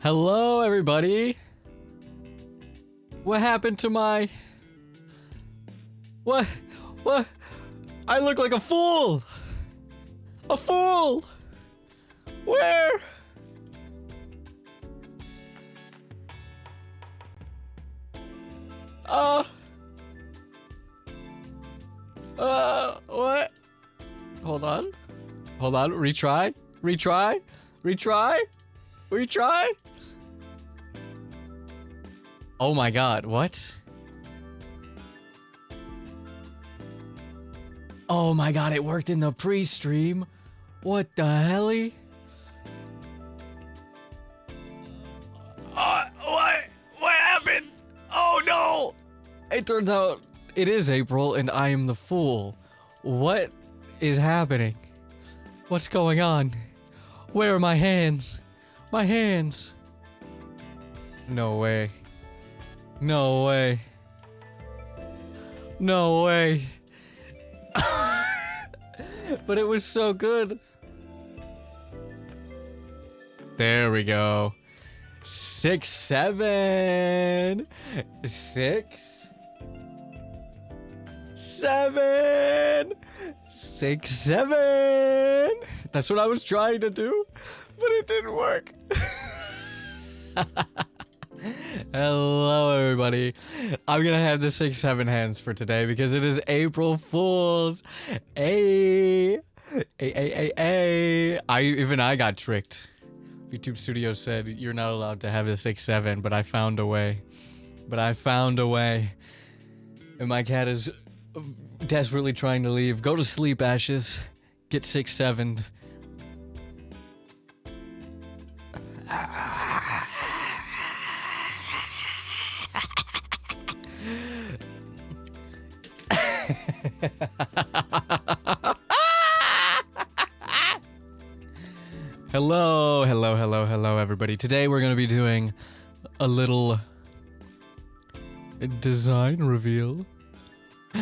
Hello, everybody. What happened to my... What? I look like a fool. A fool. Where? What? Hold on. Retry. Oh my god, what? Oh my god, it worked in the pre-stream. What the helly? What happened? Oh no! It turns out it is April and I am the fool. What is happening? What's going on? Where are my hands? My hands. No way. No way. No way. But it was so good. There we go. 6, 7. 6, 7. 6, 7. That's what I was trying to do, but it didn't work. Hello, everybody. I'm gonna have the 6, 7 hands for today because it is April Fool's. Even I got tricked. YouTube Studio said you're not allowed to have the 6, 7, but I found a way. And my cat is desperately trying to leave. Go to sleep, Ashes. Get 6, 7. Hello, everybody. Today we're going to be doing a little design reveal.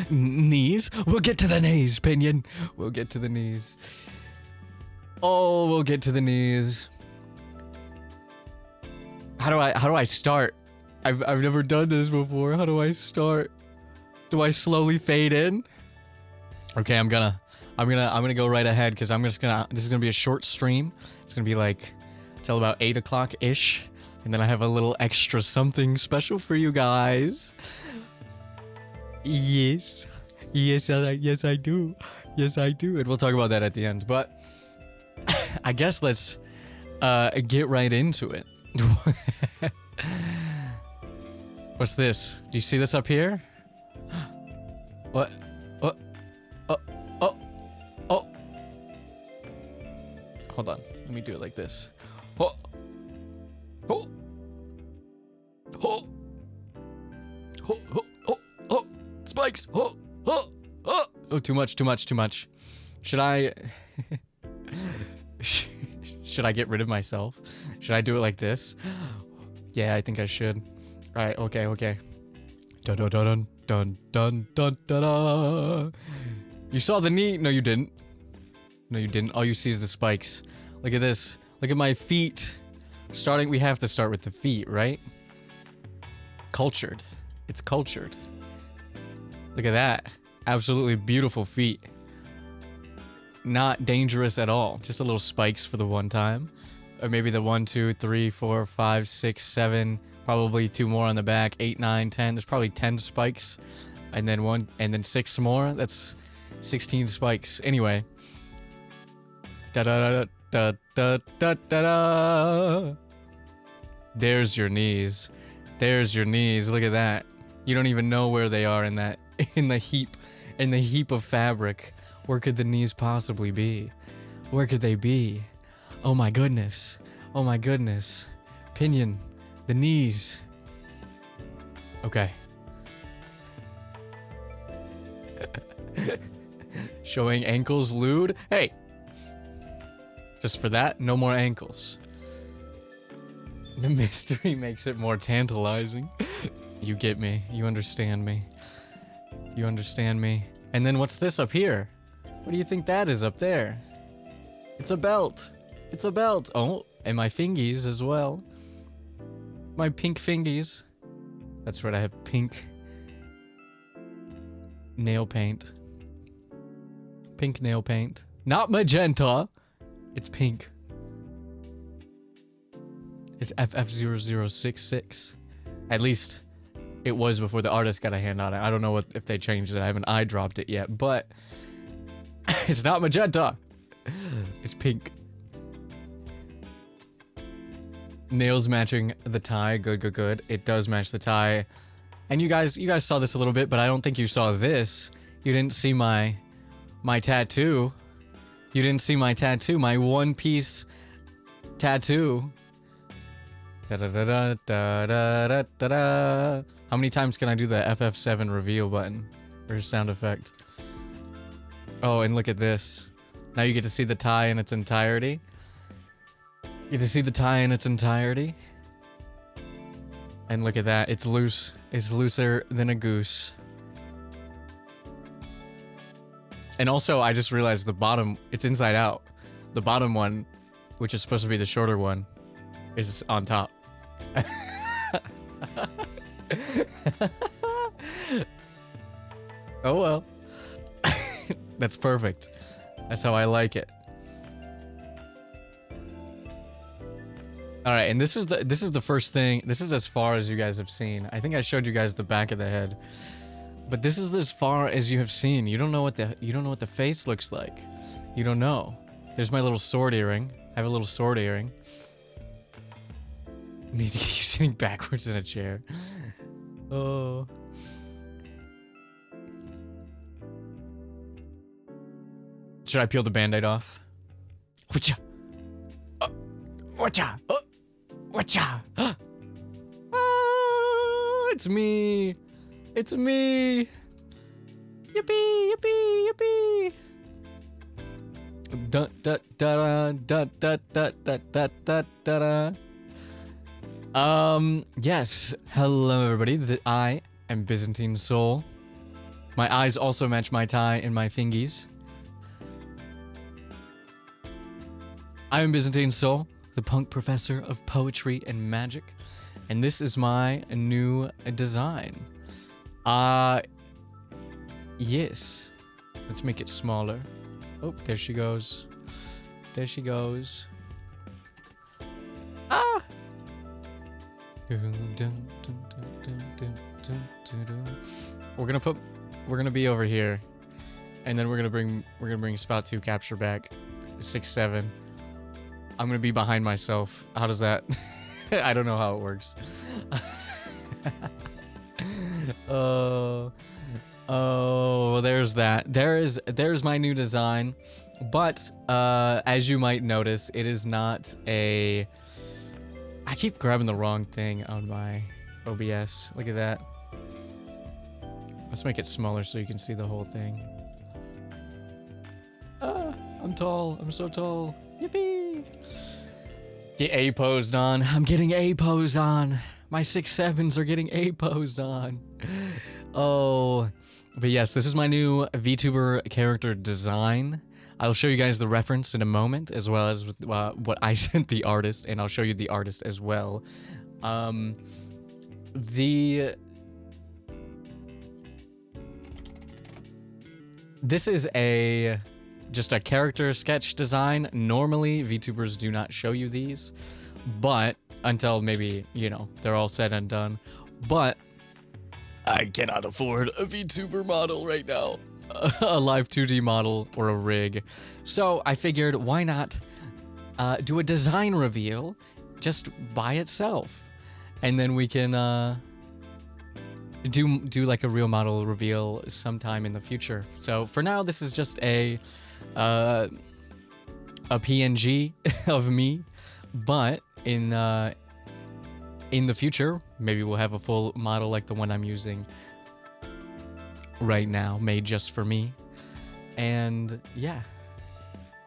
Knees? We'll get to the knees, Pinion. We'll get to the knees. Oh, we'll get to the knees. How do I start? I've never done this before. How do I start? Do I slowly fade in? Okay, I'm gonna go right ahead because this is gonna be a short stream. It's gonna be like till about 8 o'clock ish, and then I have a little extra something special for you guys. Yes, I do, and we'll talk about that at the end. But I guess let's get right into it. What's this? Do you see this up here? What? Oh. Hold on. Let me do it like this. Oh. Spikes. Oh, too much. Should I should I get rid of myself? Should I do it like this? Yeah, I think I should. All right, okay. Dun. You saw the knee? No, you didn't. All you see is the spikes. Look at this. Look at my feet. We have to start with the feet, right? Cultured. It's cultured. Look at that. Absolutely beautiful feet. Not dangerous at all. Just a little spikes for the one time. Or maybe the 1, 2, 3, 4, 5, 6, 7. Probably 2 more on the back. 8, 9, 10. There's probably 10 spikes. And then 6 more. That's 16 spikes. Anyway. Da. There's your knees. Look at that. You don't even know where they are in the heap of fabric. Where could the knees possibly be? Where could they be? Oh my goodness. Pinion. The knees. Okay. Showing ankles lewd. Hey. Just for that, no more ankles. The mystery makes it more tantalizing. You get me. You understand me. And then what's this up here? What do you think that is up there? It's a belt. Oh, and my fingies as well. My pink fingies. That's right, I have pink nail paint. Pink nail paint. Not magenta. It's pink. It's FF0066. At least it was before the artist got a hand on it. I don't know if they changed it. I haven't eye dropped it yet, but it's not magenta. It's pink. Nails matching the tie. Good, good, good. It does match the tie. And you guys saw this a little bit, but I don't think you saw this. You didn't see my tattoo. You didn't see my tattoo. My One Piece tattoo. Da da da da da da da da. How many times can I do the FF7 reveal button or sound effect? Oh, and look at this. Now you get to see the tie in its entirety. You get to see the tie in its entirety. And look at that. It's loose. It's looser than a goose. And also, I just realized the bottom, it's inside out. The bottom one, which is supposed to be the shorter one, is on top. Oh well. That's perfect. That's how I like it. All right, and this is the first thing. This is as far as you guys have seen. I think I showed you guys the back of the head. But this is as far as you have seen. You don't know what the face looks like. You don't know. There's my little sword earring. I have a little sword earring. Need to get you sitting backwards in a chair. Oh. Should I peel the band-aid off? Whatcha? Whatcha? Whatcha? Oh, it's me. It's me. Yippee, yippee, yippee. Da da da da da da da da da da. Yes. Hello, everybody. I am Byzantine Soul. My eyes also match my tie and my fingies. I am Byzantine Soul, the punk professor of poetry and magic, and this is my new design. Yes. Let's make it smaller. Oh, there she goes. There she goes. Ah! We're gonna be over here, and then we're gonna bring Spout 2 capture back. 6-7. I'm gonna be behind myself. How does that? I don't know how it works. Oh, there's that. There's my new design, but as you might notice, it is not a. I keep grabbing the wrong thing on my OBS. Look at that. Let's make it smaller so you can see the whole thing. Ah, I'm tall. I'm so tall. Yippee! Get A-posed on. I'm getting A-posed on. My 6-7s are getting A-posed on. Oh, but yes, this is my new VTuber character design. I'll show you guys the reference in a moment, as well as what I sent the artist, and I'll show you the artist as well. This is just a character sketch design. Normally, VTubers do not show you these, but until maybe, you know, they're all said and done. But I cannot afford a VTuber model right now. A live 2D model or a rig. So I figured, why not do a design reveal just by itself? And then we can do like a real model reveal sometime in the future. So for now, this is just a PNG of me, but in the future, maybe we'll have a full model like the one I'm using right now, made just for me. And yeah,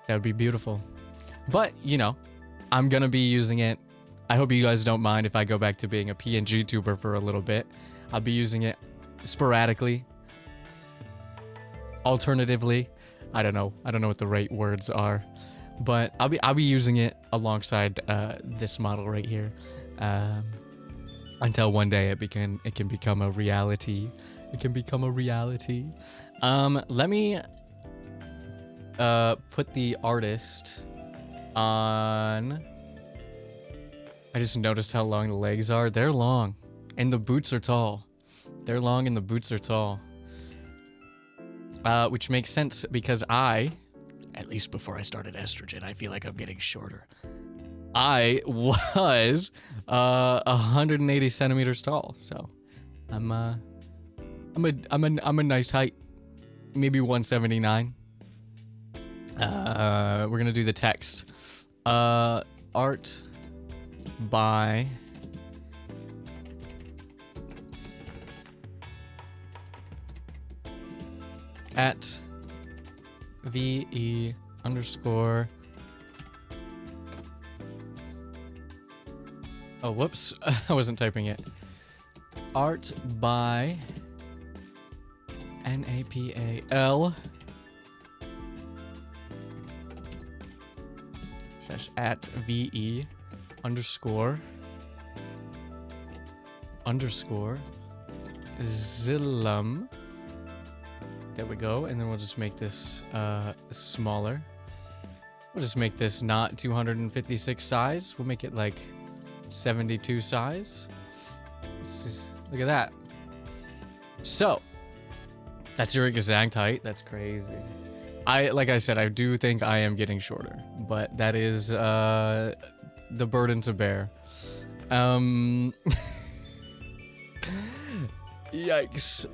that would be beautiful. But you know, I'm gonna be using it. I hope you guys don't mind if I go back to being a PNG tuber for a little bit. I'll be using it sporadically, alternatively. I don't know what the right words are, but I'll be using it alongside this model right here. until one day it can become a reality. It can become a reality. Let me put the artist on. I just noticed how long the legs are. They're long, and the boots are tall. They're long and the boots are tall. Which makes sense because at least before I started estrogen, I feel like I'm getting shorter. I was 180 centimeters tall, so I'm a nice height, maybe 179. We're gonna do the text. Art by at VE underscore. Oh, whoops. I wasn't typing it. Art by NAPAL / at VE underscore Zilum. There we go. And then we'll just make this smaller. We'll just make this not 256 size. We'll make it like 72 size. Look at that. So that's your exact height. That's crazy. Like I said, I do think I am getting shorter, but that is the burden to bear. Yikes.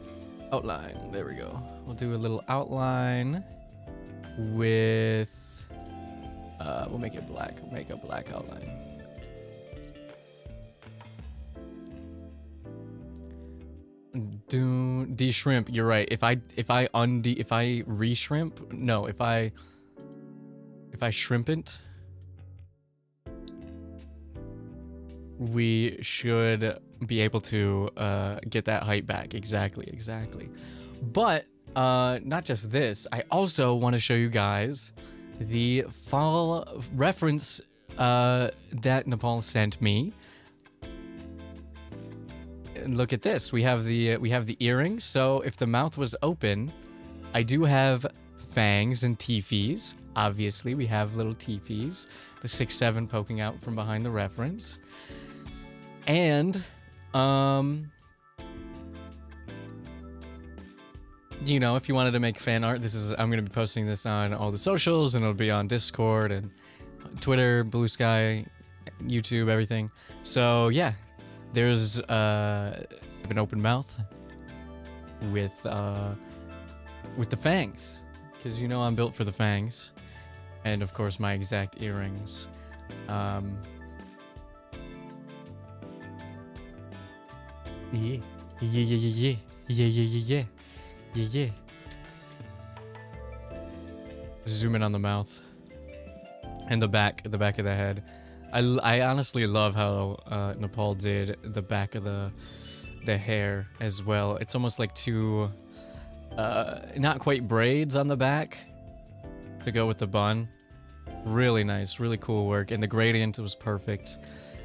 Outline. There we go. We'll do a little outline with we'll make it black. We'll make a black outline. De-shrimp. You're right. If I re-shrimp, no, if I shrimpant, we should be able to get that height back. Exactly. But not just this, I also want to show you guys the fall reference that Nepal sent me. And look at this. We have the earrings. So if the mouth was open, I do have fangs and teethies. Obviously, we have little teethies. The 6'7" poking out from behind the reference. And you know, if you wanted to make fan art, I'm going to be posting this on all the socials, and it'll be on Discord and Twitter, Blue Sky, YouTube, everything. So yeah, there's an open mouth with the fangs, because you know I'm built for the fangs, and of course my exact earrings. Yeah. Zoom in on the mouth and the back of the head. I honestly love how Nepal did the back of the hair as well. It's almost like two not quite braids on the back to go with the bun. Really nice, really cool work, and the gradient was perfect.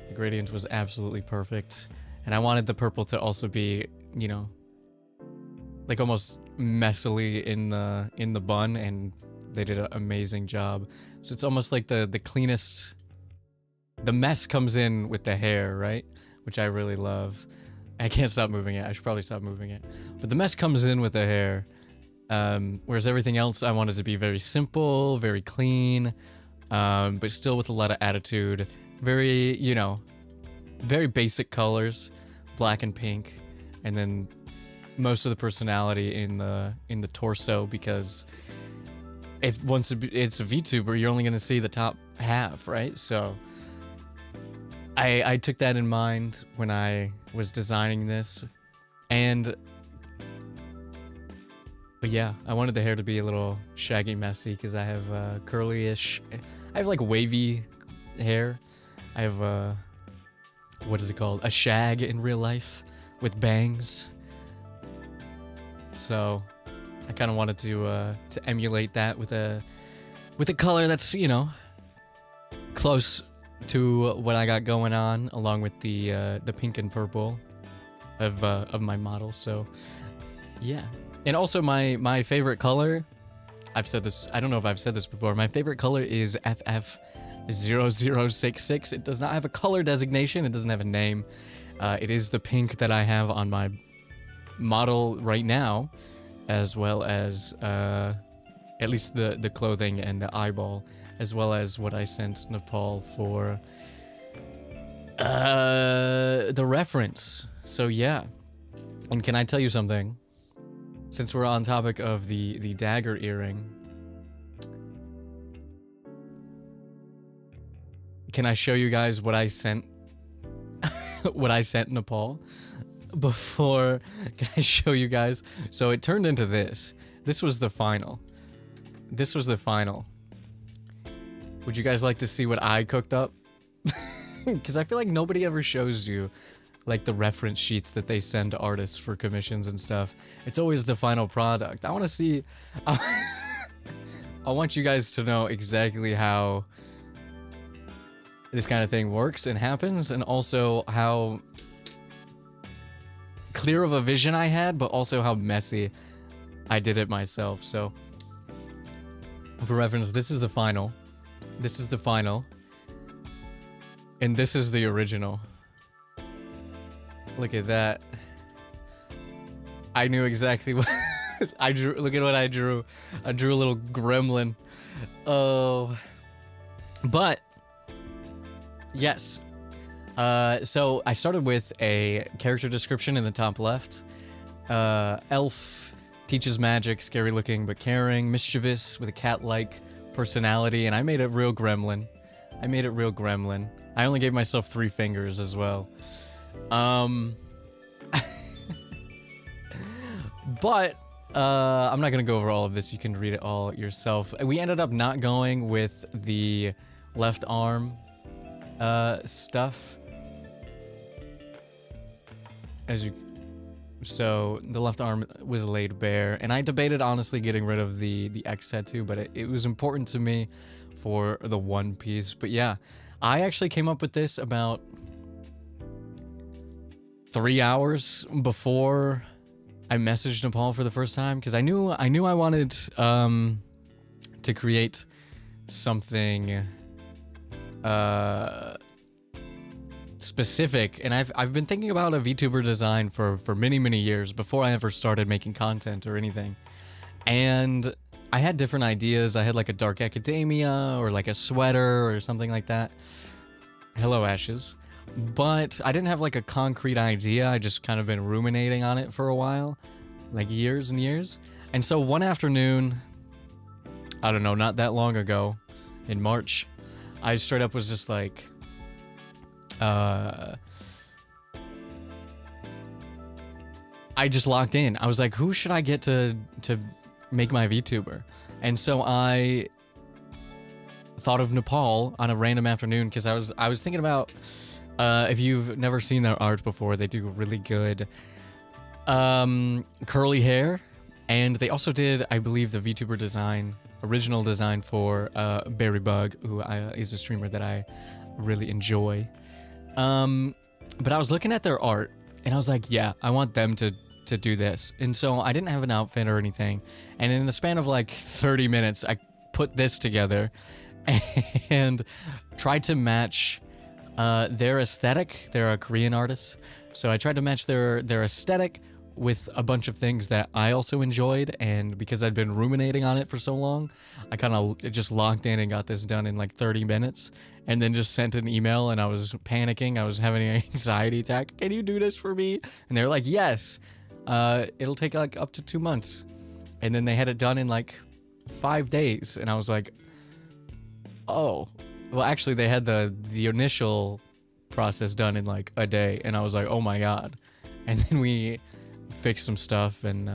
The gradient was absolutely perfect. And I wanted the purple to also be, you know, like almost messily in the bun, and they did an amazing job. So it's almost like the cleanest. The mess comes in with the hair, right? Which I really love. I can't stop moving it. I should probably stop moving it. But the mess comes in with the hair. Whereas everything else I wanted to be very simple, very clean, but still with a lot of attitude. Very, you know, very basic colors, black and pink, and then most of the personality in the torso, because once it's a VTuber, you're only gonna see the top half, right? So I took that in mind when I was designing this, but yeah, I wanted the hair to be a little shaggy, messy, because I have curly-ish. I have like wavy hair. I have what is it called? A shag in real life with bangs. So I kind of wanted to emulate that with a color that's, you know, close to what I got going on, along with the pink and purple of my model. So yeah, and also my favorite color. I've said this. I don't know if I've said this before. My favorite color is FF0066. It does not have a color designation. It doesn't have a name. It is the pink that I have on my model right now, as well as at least the clothing and the eyeball, as well as what I sent Nepal for the reference. So yeah. And can I tell you something? Since we're on topic of the dagger earring, can I show you guys what I sent what I sent Nepal before? Can I show you guys? So it turned into this. This was the final. This was the final. Would you guys like to see what I cooked up? Because I feel like nobody ever shows you like the reference sheets that they send to artists for commissions and stuff. It's always the final product. I want to see... I want you guys to know exactly how this kind of thing works and happens, and also how clear of a vision I had, but also how messy I did it myself. So, for reference, this is the final. This is the final. And this is the original. Look at that. I knew exactly what I drew. Look at what I drew. I drew a little gremlin. Oh. But yes. So I started with a character description in the top left. Elf, teaches magic, scary looking but caring, mischievous with a cat-like personality, and I made it real gremlin. I made it real gremlin. I only gave myself 3 fingers as well. But I'm not gonna go over all of this. You can read it all yourself. We ended up not going with the left arm stuff, so the left arm was laid bare, and I debated honestly getting rid of the X tattoo, but it was important to me for the one piece. But yeah, I actually came up with this about 3 hours before I messaged Nepal for the first time, because I knew I wanted to create something specific, and I've been thinking about a VTuber design for many years before I ever started making content or anything. And I had different ideas. I had like a dark academia or like a sweater or something like that. Hello, Ashes. But I didn't have like a concrete idea. I just kind of been ruminating on it for a while, like years and years. And so one afternoon, I don't know, not that long ago, in March, I straight up was just like, I just locked in. I was like, who should I get to make my VTuber? And so I thought of Nepal on a random afternoon, because I was thinking about, if you've never seen their art before, they do really good curly hair, and they also did, I believe, the VTuber design, original design for Berrybug, who is a streamer that I really enjoy. But I was looking at their art, and I was like, yeah, I want them to do this. And so I didn't have an outfit or anything, and in the span of like 30 minutes, I put this together and tried to match their aesthetic. They're a Korean artist, so I tried to match their aesthetic with a bunch of things that I also enjoyed, and because I'd been ruminating on it for so long, I kind of just locked in and got this done in like 30 minutes, and then just sent an email, and I was panicking. I was having an anxiety attack. Can you do this for me? And they're like, yes. It'll take like up to 2 months. And then they had it done in like 5 days, and I was like, oh. Well, actually, they had the initial process done in like a day, and I was like, oh my god. And then we fixed some stuff, and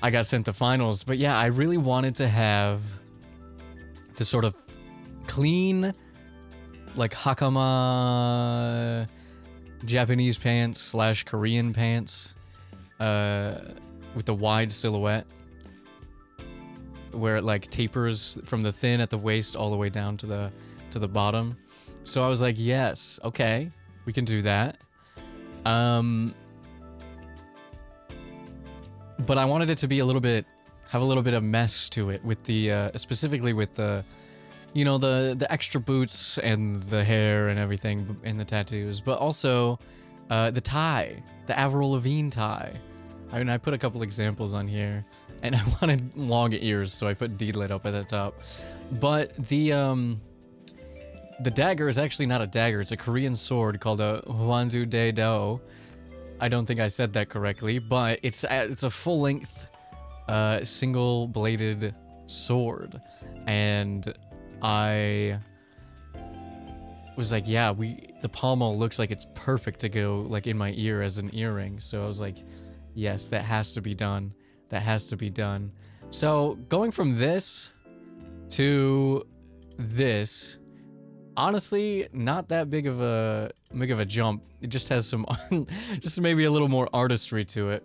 I got sent the finals. But yeah, I really wanted to have the sort of clean, like hakama Japanese pants / Korean pants with the wide silhouette, where it like tapers from the thin at the waist all the way down to the bottom. So I was like, yes, okay, we can do that. But I wanted it to be a little bit, have a little bit of mess to it with the, specifically with the, you know, the extra boots and the hair and everything and the tattoos, but also the tie, the Avril Lavigne tie. I mean, I put a couple examples on here, and I wanted long ears, so I put D-Lit up at the top. But the dagger is actually not a dagger, it's a Korean sword called a Hwandu De Do. I don't think I said that correctly, but it's a full-length, single-bladed sword, and I was like, yeah, the pommel looks like it's perfect to go like in my ear as an earring. So I was like, yes, that has to be done. That has to be done. So going from this to this, honestly, not that big of a jump. It just has some, just maybe a little more artistry to it.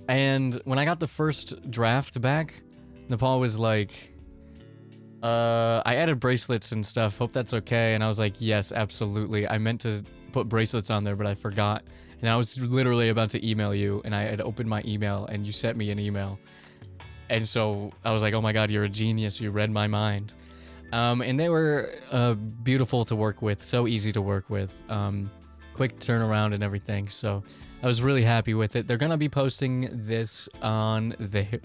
And when I got the first draft back, Nepal was like, I added bracelets and stuff, hope that's okay. And I was like, yes, absolutely. I meant to put bracelets on there, but I forgot. And I was literally about to email you, and I had opened my email, and you sent me an email. And so I was like, oh my god, you're a genius, you read my mind. And they were beautiful to work with, so easy to work with. Quick turnaround and everything, so I was really happy with it. They're gonna be posting this on their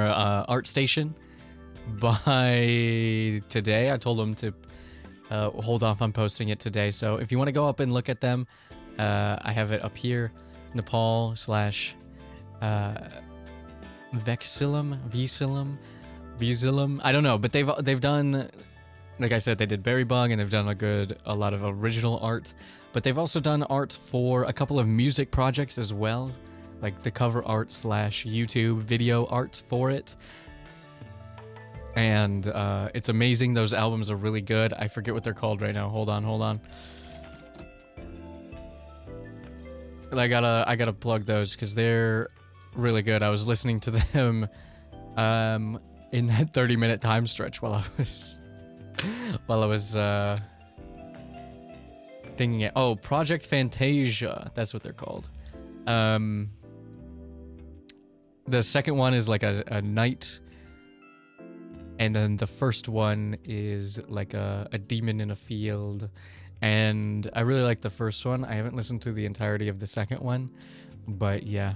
art station by today. I told them to hold off on posting it today, so if you want to go up and look at them, I have it up here. Nepal / Vexillum, I don't know, but they've done, like I said, they did Berry Bug, and they've done a lot of original art, but they've also done art for a couple of music projects as well, like the cover art / YouTube video art for it. And it's amazing. Those albums are really good. I forget what they're called right now. Hold on. I gotta plug those because they're really good. I was listening to them in that 30-minute time stretch while I was thinking it. Oh, Project Fantasia. That's what they're called. The second one is like a night. And then the first one is like a demon in a field. And I really like the first one. I haven't listened to the entirety of the second one. But yeah.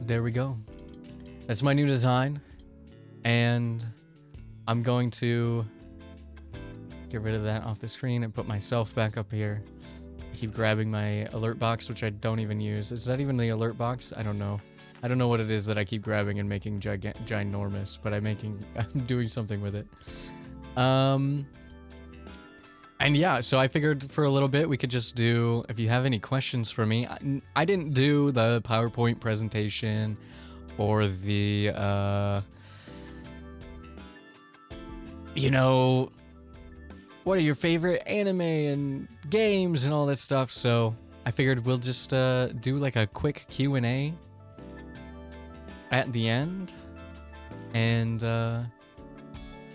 There we go. That's my new design. And I'm going to get rid of that off the screen and put myself back up here. Keep grabbing my alert box, which I don't even use. Is that even the alert box? I don't know. I don't know what it is that I keep grabbing and making ginormous, but I'm doing something with it. And yeah, so I figured for a little bit we could just do, if you have any questions for me, I didn't do the PowerPoint presentation or the, you know, what are your favorite anime and games and all this stuff, so I figured we'll just do like a quick Q&A at the end, and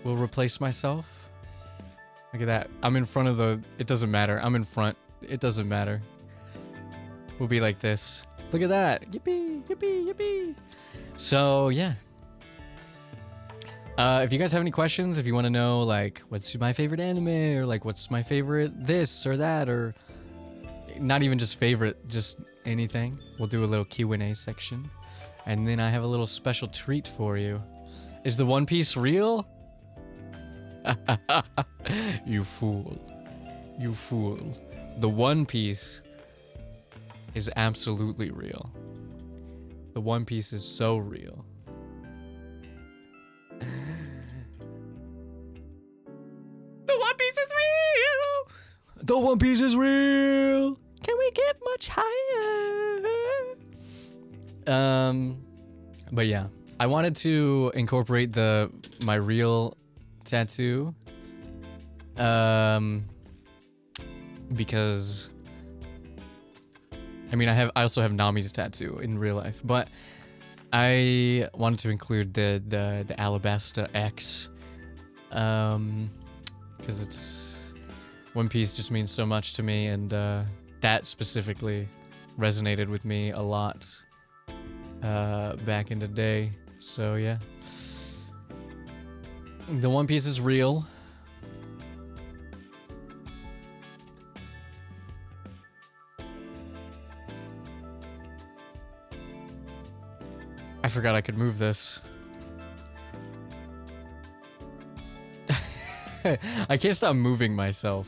we'll replace myself. Look at that. I'm in front of the... It doesn't matter. I'm in front. It doesn't matter. We'll be like this. Look at that. Yippee, yippee, yippee. So, yeah. If you guys have any questions, if you want to know, like, what's my favorite anime, or like, what's my favorite this or that, or not even just favorite, just anything, we'll do a little Q&A section. And then I have a little special treat for you. Is the One Piece real? You fool. You fool. The One Piece is absolutely real. The One Piece is so real. The One Piece is real! The One Piece is real! Can we get much higher? But yeah, I wanted to incorporate my real tattoo, because I mean, I also have Nami's tattoo in real life, but I wanted to include the Alabasta X, because One Piece just means so much to me, and that specifically resonated with me a lot back in the day. So yeah, the One Piece is real. I forgot I could move this. I can't stop moving myself.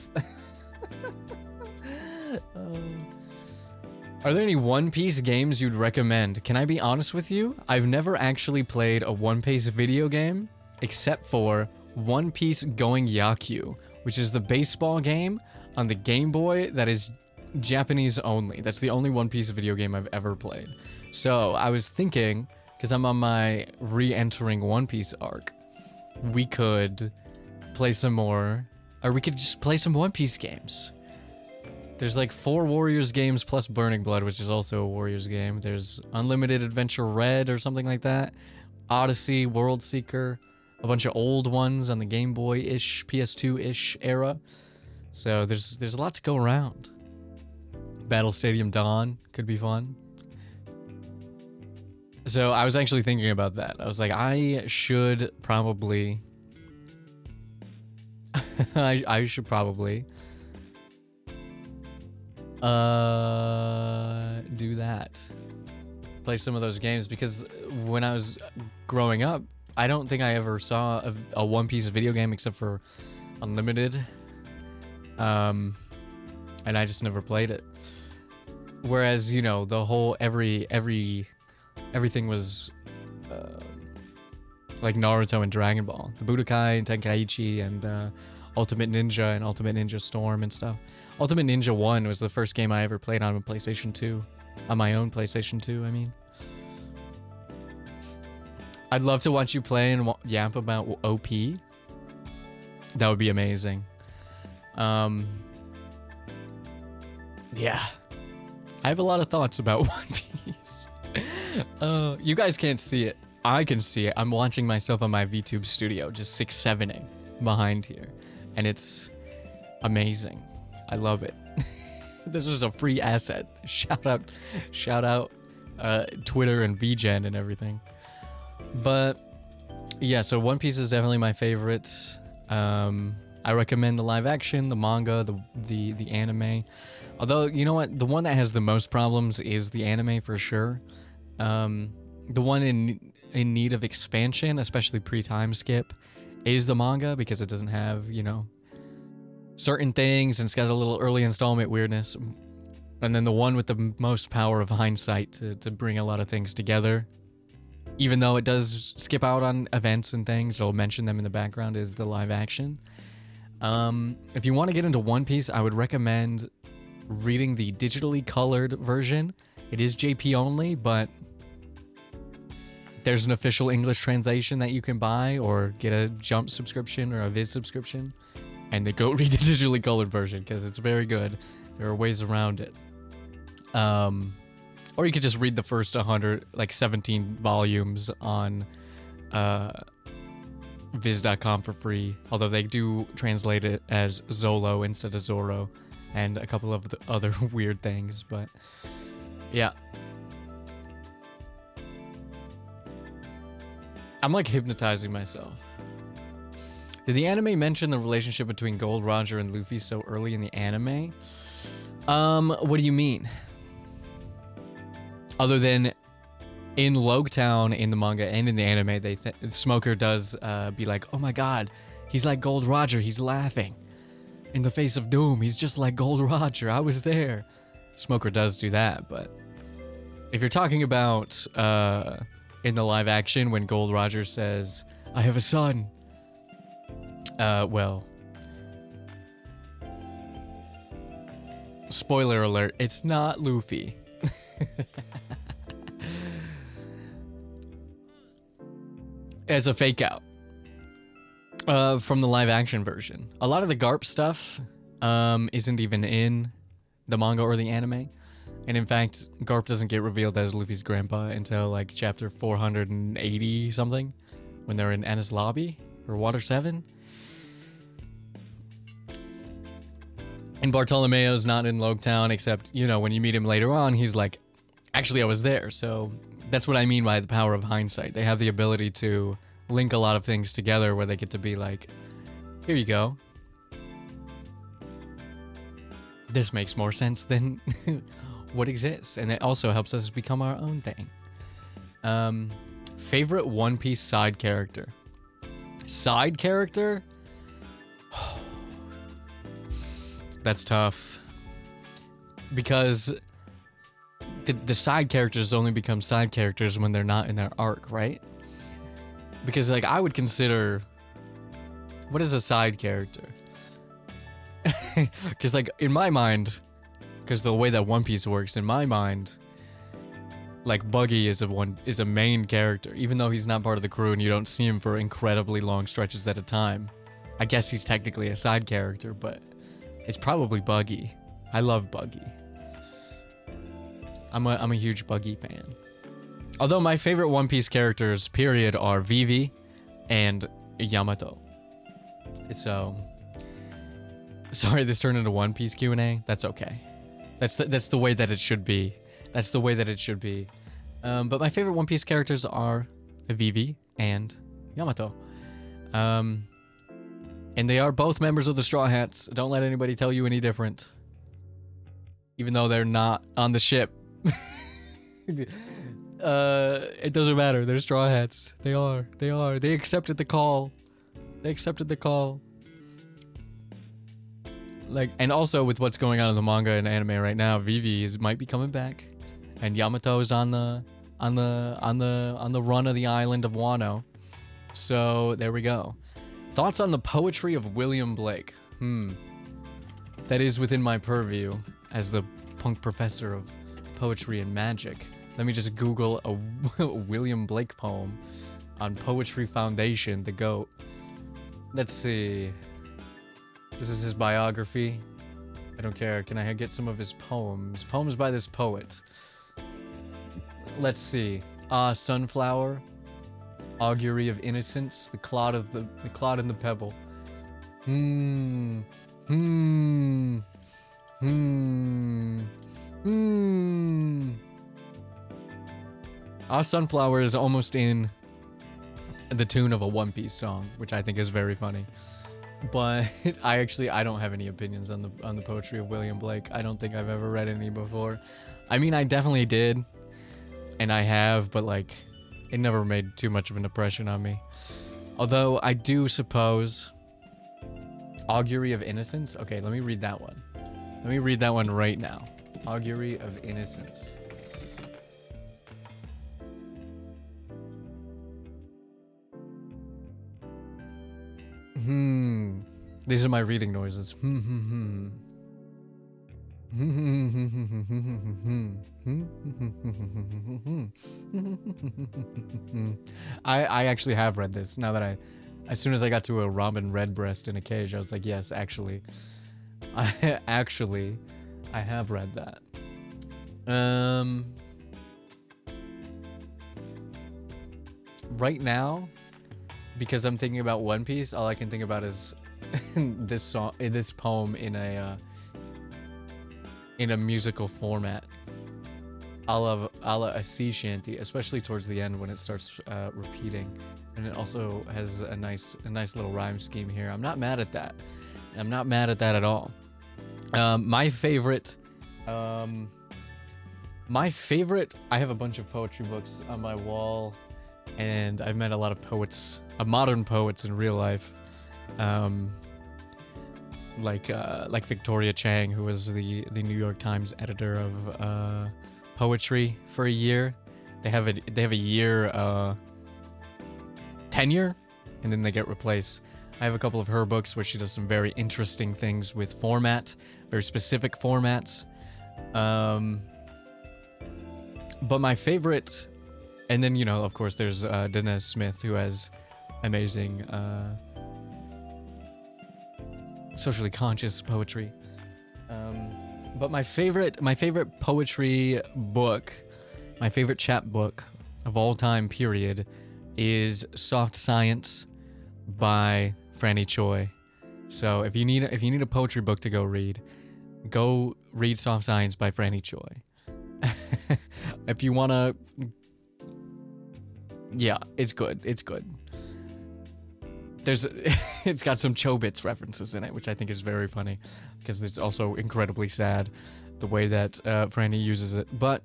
Are there any One Piece games you'd recommend? Can I be honest with you? I've never actually played a One Piece video game, except for One Piece Going Yakyu, which is the baseball game on the Game Boy that is Japanese only. That's the only One Piece video game I've ever played. So I was thinking, because I'm on my re-entering One Piece arc, we could play some more, or we could just play some One Piece games. There's like 4 Warriors games plus Burning Blood, which is also a Warriors game. There's Unlimited Adventure Red or something like that. Odyssey, World Seeker, a bunch of old ones on the Game Boy-ish, PS2-ish era. So there's a lot to go around. Battle Stadium Dawn could be fun. So I was actually thinking about that. I was like, I should probably... I should probably... do that. Play some of those games, because when I was growing up, I don't think I ever saw a One Piece video game except for Unlimited. And I just never played it. Whereas, you know, the whole everything was like Naruto and Dragon Ball, the Budokai and Tenkaichi and Ultimate Ninja and Ultimate Ninja Storm and stuff. Ultimate Ninja 1 was the first game I ever played on a PlayStation 2. On my own PlayStation 2, I mean. I'd love to watch you play and yap about OP. That would be amazing. Yeah. I have a lot of thoughts about One Piece. You guys can't see it. I can see it. I'm watching myself on my VTube studio, just 6-7ing behind here. And it's amazing. I love it. This is a free asset. Shout out Twitter and VGen and everything. But yeah, so One Piece is definitely my favorite. I recommend the live action, the manga, the anime. Although, you know what? The one that has the most problems is the anime for sure. The one in need of expansion, especially pre-time skip, is the manga, because it doesn't have, you know, certain things, and it's got a little early installment weirdness. And then the one with the most power of hindsight to bring a lot of things together, even though it does skip out on events and things, it'll mention them in the background, is the live action. If you want to get into One Piece, I would recommend reading the digitally colored version. It is JP only, but there's an official English translation that you can buy, or get a Jump subscription or a Viz subscription, and then go read the digitally colored version, because it's very good. There are ways around it. Or you could just read the first 17 volumes on Viz.com for free, although they do translate it as Zolo instead of Zoro, and a couple of the other weird things, but yeah. I'm like hypnotizing myself. Did the anime mention the relationship between Gold Roger and Luffy so early in the anime? What do you mean? Other than in Logtown, in the manga and in the anime, Smoker does be like, oh my god, he's like Gold Roger, he's laughing. In the face of doom, he's just like Gold Roger, I was there. Smoker does do that, but if you're talking about in the live action when Gold Roger says, I have a son, well, spoiler alert, it's not Luffy. As a fake out from the live action version. A lot of the Garp stuff isn't even in the manga or the anime. And in fact, Garp doesn't get revealed as Luffy's grandpa until like chapter 480 something, when they're in Enies Lobby or Water 7. And Bartolomeo's not in Loketown, except, you know, when you meet him later on, he's like, actually, I was there. So that's what I mean by the power of hindsight. They have the ability to link a lot of things together where they get to be like, here you go. This makes more sense than what exists. And it also helps us become our own thing. Favorite One Piece side character? Side character? That's tough. Because the side characters only become side characters when they're not in their arc, right? Because, like, I would consider... What is a side character? Because, like, in my mind... Because the way that One Piece works, in my mind... Like, Buggy is a main character. Even though he's not part of the crew and you don't see him for incredibly long stretches at a time. I guess he's technically a side character, but... It's probably Buggy. I love Buggy. I'm a huge Buggy fan. Although my favorite One Piece characters, period, are Vivi and Yamato. So, sorry, this turned into One Piece Q&A. That's okay. That's the way that it should be. That's the way that it should be. But my favorite One Piece characters are Vivi and Yamato. And they are both members of the Straw Hats. Don't let anybody tell you any different. Even though they're not on the ship. It doesn't matter. They're Straw Hats. They are. They are. They accepted the call. They accepted the call. Like, and also with what's going on in the manga and anime right now, Vivi might be coming back. And Yamato is on the run of the island of Wano. So there we go. Thoughts on the poetry of William Blake? That is within my purview as the punk professor of poetry and magic. Let me just Google a William Blake poem on Poetry Foundation, the GOAT. Let's see. This is his biography. I don't care. Can I get some of his poems? Poems by this poet. Let's see. Sunflower. Augury of Innocence, the clod in the pebble. Our Sunflower is almost in the tune of a One Piece song, which I think is very funny. But I don't have any opinions on the poetry of William Blake. I don't think I've ever read any before. I mean, I definitely did, and I have, but like, it never made too much of an impression on me. Although I do suppose Augury of Innocence. Okay, let me read that one. Let me read that one right now. Augury of Innocence. These are my reading noises. I actually have read this. Now that as soon as I got to a Robin Redbreast in a cage, I was like, yes, actually, I have read that. Right now, because I'm thinking about One Piece, all I can think about is this poem in a musical format, a la a sea shanty, especially towards the end when it starts repeating, and it also has a nice little rhyme scheme here. I'm not mad at that. I'm not mad at that at all. My favorite. I have a bunch of poetry books on my wall, and I've met a lot of poets, modern poets in real life. Like Victoria Chang, who was the New York Times editor of poetry for a year. They have a year tenure, and then they get replaced. I have a couple of her books where she does some very interesting things with format, very specific formats. But my favorite, and then, you know, of course, there's Denez Smith, who has amazing socially conscious poetry. But my favorite poetry book, my favorite chapbook of all time, period, is Soft Science by Franny Choi. So if you need a poetry book to go read, go read Soft Science by Franny Choi. If you wanna, yeah, it's good. It's good. There's, it's got some Chobits references in it, which I think is very funny, because it's also incredibly sad the way that Franny uses it. But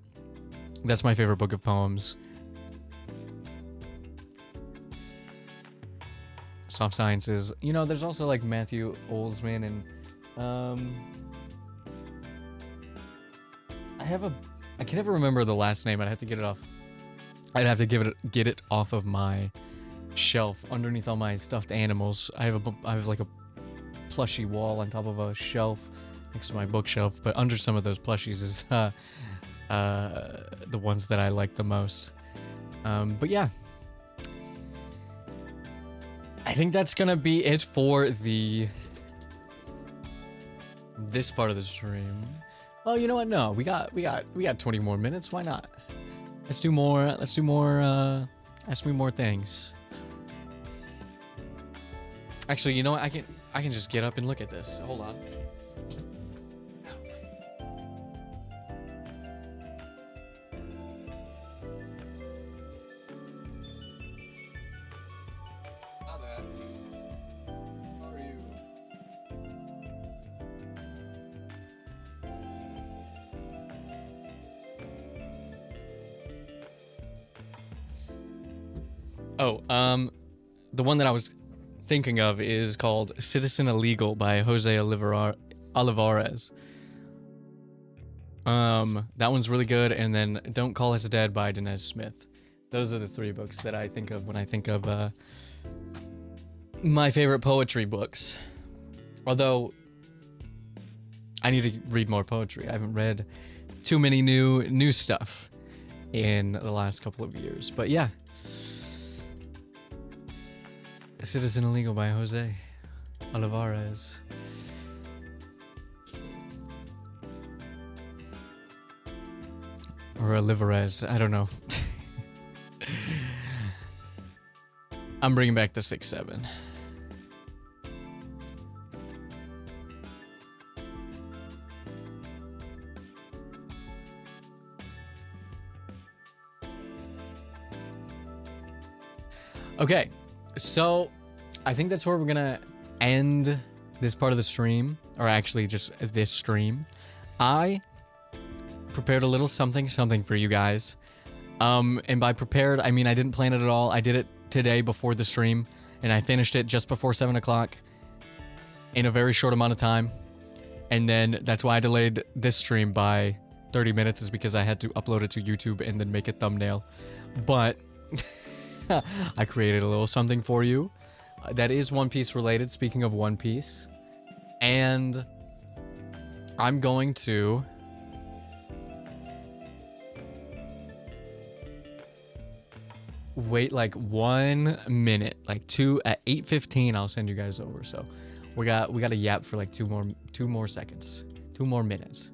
that's my favorite book of poems. Soft Sciences. You know, there's also like Matthew Olsman and I can never remember the last name. I'd have to get it off. I'd have to get it off of my shelf underneath all my stuffed animals. I have like a plushie wall on top of a shelf next to my bookshelf, but under some of those plushies is the ones that I like the most. But yeah, I think that's gonna be it for this part of the stream. Well, you know what? No, we got 20 more minutes. Why not? Let's do more. Ask me more things. Actually, you know what? I can just get up and look at this. Hold on. Oh, the one that I was thinking of is called Citizen Illegal by Jose Olivares. That one's really good, and then Don't Call Us Dead by Dinesh Smith. Those are the three books that I think of when I think of my favorite poetry books. Although I need to read more poetry. I haven't read too many new stuff in the last couple of years. But yeah. Citizen Illegal by Jose Olivares. Or Olivares, I don't know. I'm bringing back the 6-7. Okay, so I think that's where we're gonna end this part of the stream, or actually just this stream. I prepared a little something for you guys. And by prepared, I mean I didn't plan it at all. I did it today before the stream, and I finished it just before 7 o'clock in a very short amount of time. And then that's why I delayed this stream by 30 minutes, is because I had to upload it to YouTube and then make a thumbnail. But I created a little something for you that is One Piece related, speaking of One Piece. And I'm going to wait like 1 minute, like at 8:15 I'll send you guys over. So we got a yap for like two more seconds, 2 more minutes.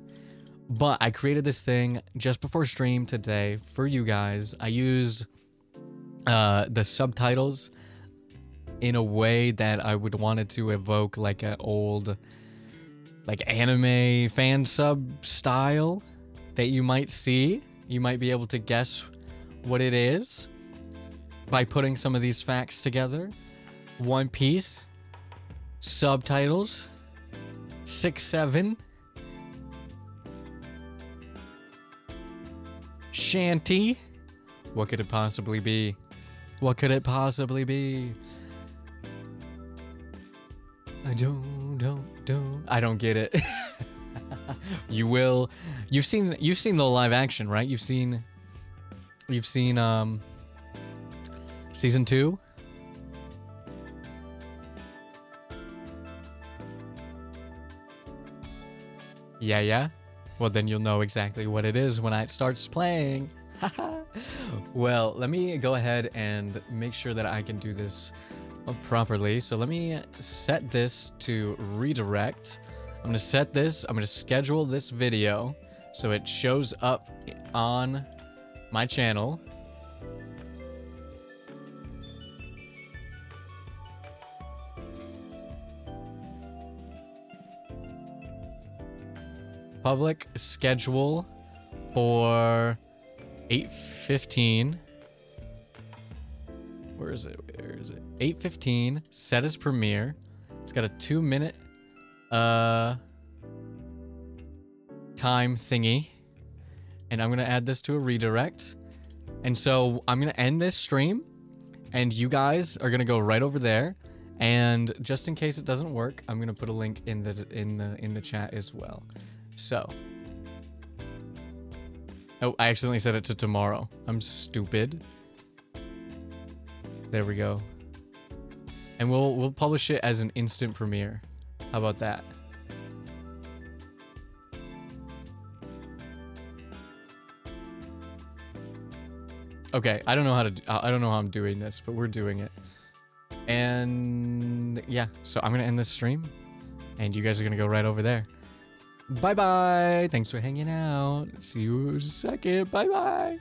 But I created this thing just before stream today for you guys. I use the subtitles in a way that I would want it to evoke like an old like anime fan sub style that you might see. You might be able to guess what it is by putting some of these facts together. One Piece, subtitles, 6-7, Shanty. What could it possibly be? What could it possibly be? I don't get it. You will. You've seen the live action, right? You've seen season 2. Yeah. Well, then you'll know exactly what it is when it starts playing. Well, let me go ahead and make sure that I can do this properly. So let me set this to redirect. I'm gonna schedule this video so it shows up on my channel. public schedule for 8:15. Where is it? 8:15. Set as premiere. It's got a 2-minute time thingy. And I'm gonna add this to a redirect. And so I'm gonna end this stream, and you guys are gonna go right over there. And just in case it doesn't work, I'm gonna put a link in the chat as well. So, oh, I accidentally set it to tomorrow. I'm stupid. There we go. And we'll publish it as an instant premiere. How about that? Okay, I don't know how I'm doing this, but we're doing it. And yeah, so I'm gonna end this stream, and you guys are gonna go right over there. Bye bye. Thanks for hanging out. See you in a second. Bye bye.